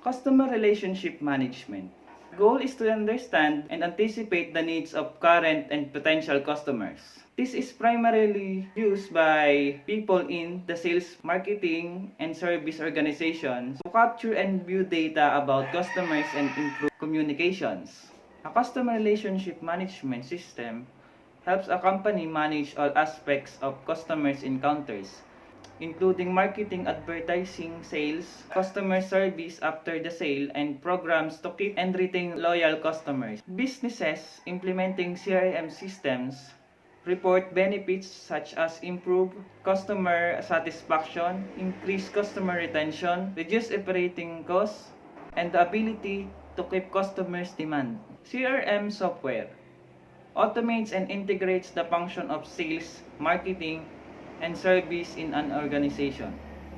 Customer relationship management. Goal is to understand and anticipate the needs of current and potential customers. This is primarily used by people in the sales, marketing, and service organizations to capture and view data about customers and improve communications. A customer relationship management system helps a company manage all aspects of customers' encounters, including marketing, advertising, sales, customer service after the sale, and programs to keep and retain loyal customers. Businesses implementing CRM systems report benefits such as improved customer satisfaction, increased customer retention, reduced operating costs, and the ability to keep customers' demand. CRM software automates and integrates the function of sales, marketing, and service in an organization.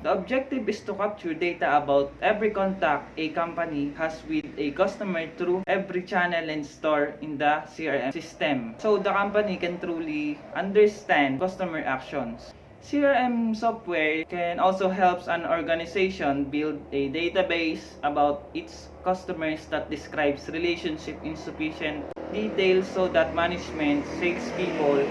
The objective is to capture data about every contact a company has with a customer through every channel and store in the CRM system, so the company can truly understand customer actions. CRM software can also help an organization build a database about its customers that describes relationship in sufficient detail so that management, salespeople,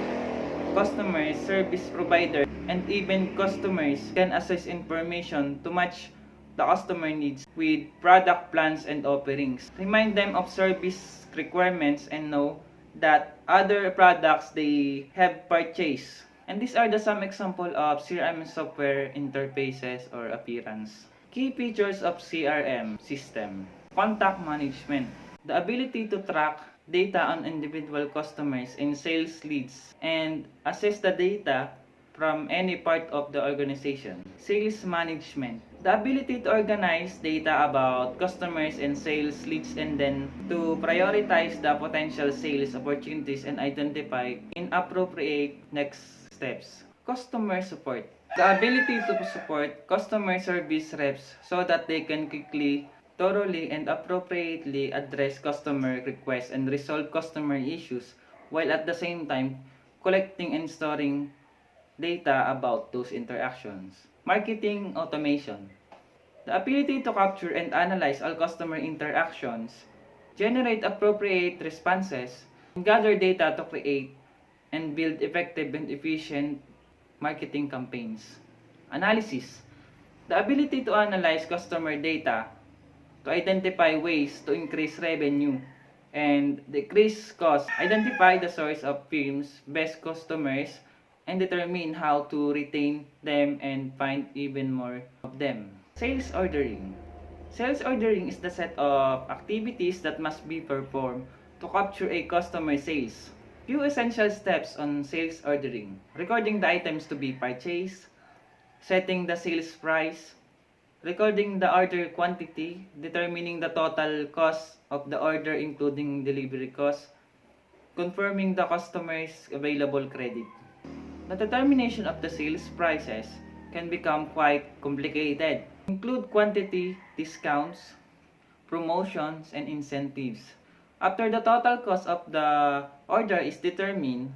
customers, service provider, and even customers can access information to match the customer needs with product plans and offerings. Remind them of service requirements and know that other products they have purchased. And these are the some example of CRM software interfaces or appearance. Key features of CRM system. Contact management. The ability to track data on individual customers and sales leads and assess the data from any part of the organization. Sales management. The ability to organize data about customers and sales leads and then to prioritize the potential sales opportunities and identify inappropriate next steps. Customer support. The ability to support customer service reps so that they can quickly, thoroughly, and appropriately address customer requests and resolve customer issues while at the same time collecting and storing data about those interactions. Marketing automation. The ability to capture and analyze all customer interactions, generate appropriate responses, and gather data to create and build effective and efficient marketing campaigns. Analysis. The ability to analyze customer data to identify ways to increase revenue and decrease costs, identify the source of firms' best customers, and determine how to retain them and find even more of them. Sales ordering. Sales ordering is the set of activities that must be performed to capture a customer sales. Few essential steps on sales ordering: recording the items to be purchased, setting the sales price, recording the order quantity, determining the total cost of the order including delivery costs, confirming the customer's available credit. The determination of the sales prices can become quite complicated. Include quantity, discounts, promotions, and incentives. After the total cost of the order is determined,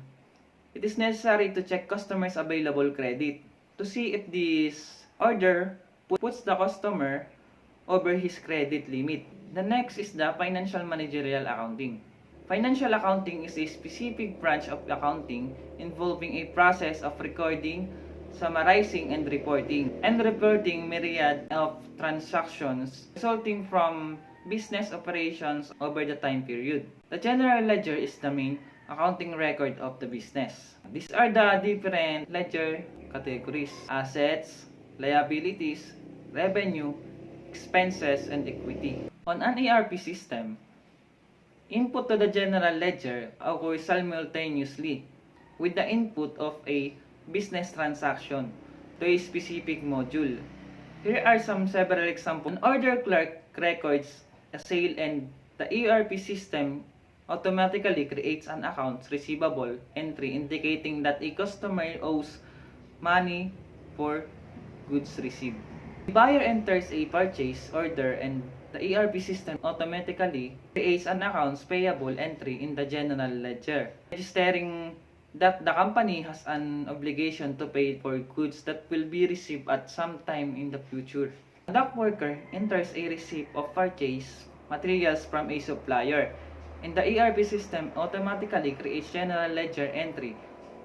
it is necessary to check customers' available credit to see if this order puts the customer over his credit limit. The next is the financial managerial accounting. Financial accounting is a specific branch of accounting involving a process of recording, summarizing, and reporting myriad of transactions resulting from business operations over the time period. The general ledger is the main accounting record of the business. These are the different ledger categories: assets, liabilities, revenue, expenses, and equity. On an ERP system, input to the general ledger occurs simultaneously with the input of a business transaction to a specific module. Here are several examples. An order clerk records a sale and the ERP system automatically creates an accounts receivable entry indicating that a customer owes money for goods received. The buyer enters a purchase order and the ERP system automatically creates an accounts payable entry in the general ledger, registering that the company has an obligation to pay for goods that will be received at some time in the future. A dock worker enters a receipt of purchase materials from a supplier, and the ERP system automatically creates general ledger entry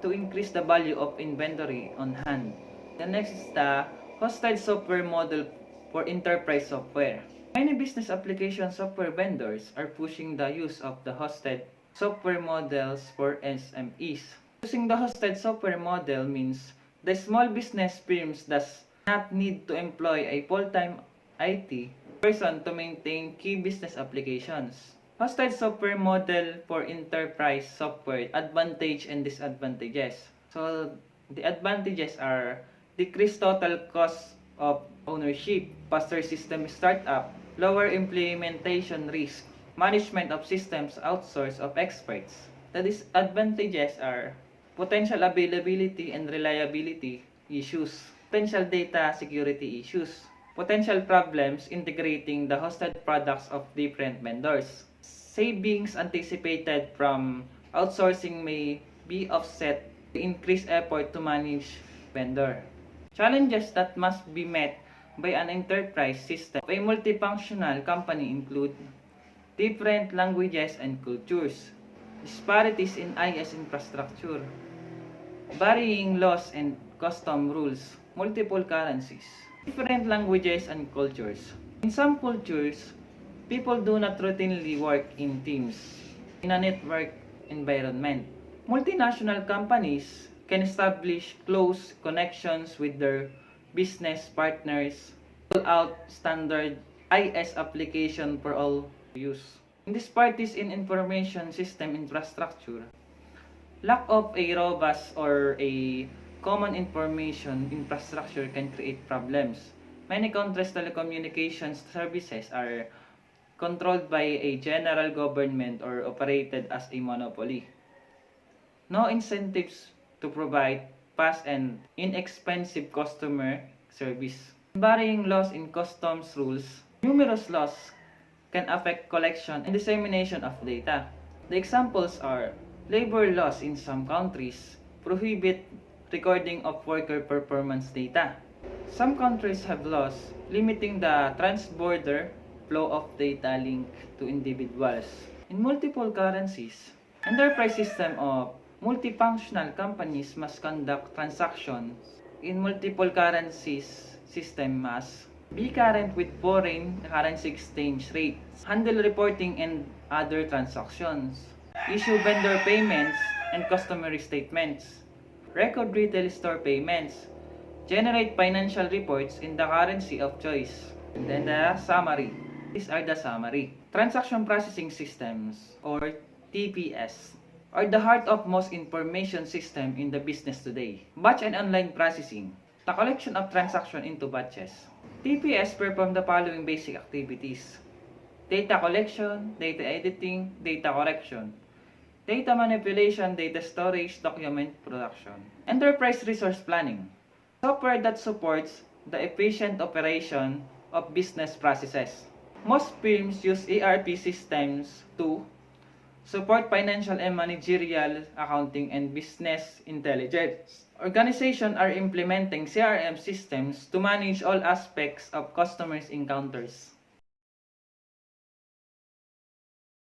to increase the value of inventory on hand. The next is the hosted software model for enterprise software. Many business application software vendors are pushing the use of the hosted software models for SMEs. Using the hosted software model means the small business firms does not need to employ a full-time IT person to maintain key business applications. Hosted software model for enterprise software advantage and disadvantages. So the advantages are decreased total cost of ownership, faster system startup, lower implementation risk, management of systems outsource of experts. The disadvantages are potential availability and reliability issues, potential data security issues, potential problems integrating the hosted products of different vendors. Savings anticipated from outsourcing may be offset by increased effort to manage vendor. Challenges that must be met by an enterprise system of a multifunctional company include different languages and cultures, disparities in IS infrastructure, varying laws and custom rules, multiple currencies, different languages and cultures. In some cultures, people do not routinely work in teams in a network environment. Multinational companies can establish close connections with their business partners, roll out standard IS application for all use. In disparities in information system infrastructure, lack of a robust or a common information infrastructure can create problems. Many countries' telecommunications services are controlled by a general government or operated as a monopoly. No incentives to provide fast and inexpensive customer service. Varying laws in customs rules, numerous laws can affect collection and dissemination of data. The examples are labor laws in some countries prohibit recording of worker performance data. Some countries have laws limiting the trans-border flow of data linked to individuals. In multiple currencies, enterprise system of multifunctional companies must conduct transactions in multiple currencies system must be current with foreign currency exchange rates, handle reporting and other transactions, issue vendor payments and customary statements, record retail store payments, generate financial reports in the currency of choice. And then the summary. These are the summary. Transaction processing systems or TPS are the heart of most information system in the business today. Batch and online processing, the collection of transaction into batches. TPS perform the following basic activities: data collection, data editing, data correction, data manipulation, data storage, document production. Enterprise resource planning, software that supports the efficient operation of business processes. Most firms use ERP systems to support financial and managerial accounting and business intelligence. Organizations are implementing CRM systems to manage all aspects of customers' encounters.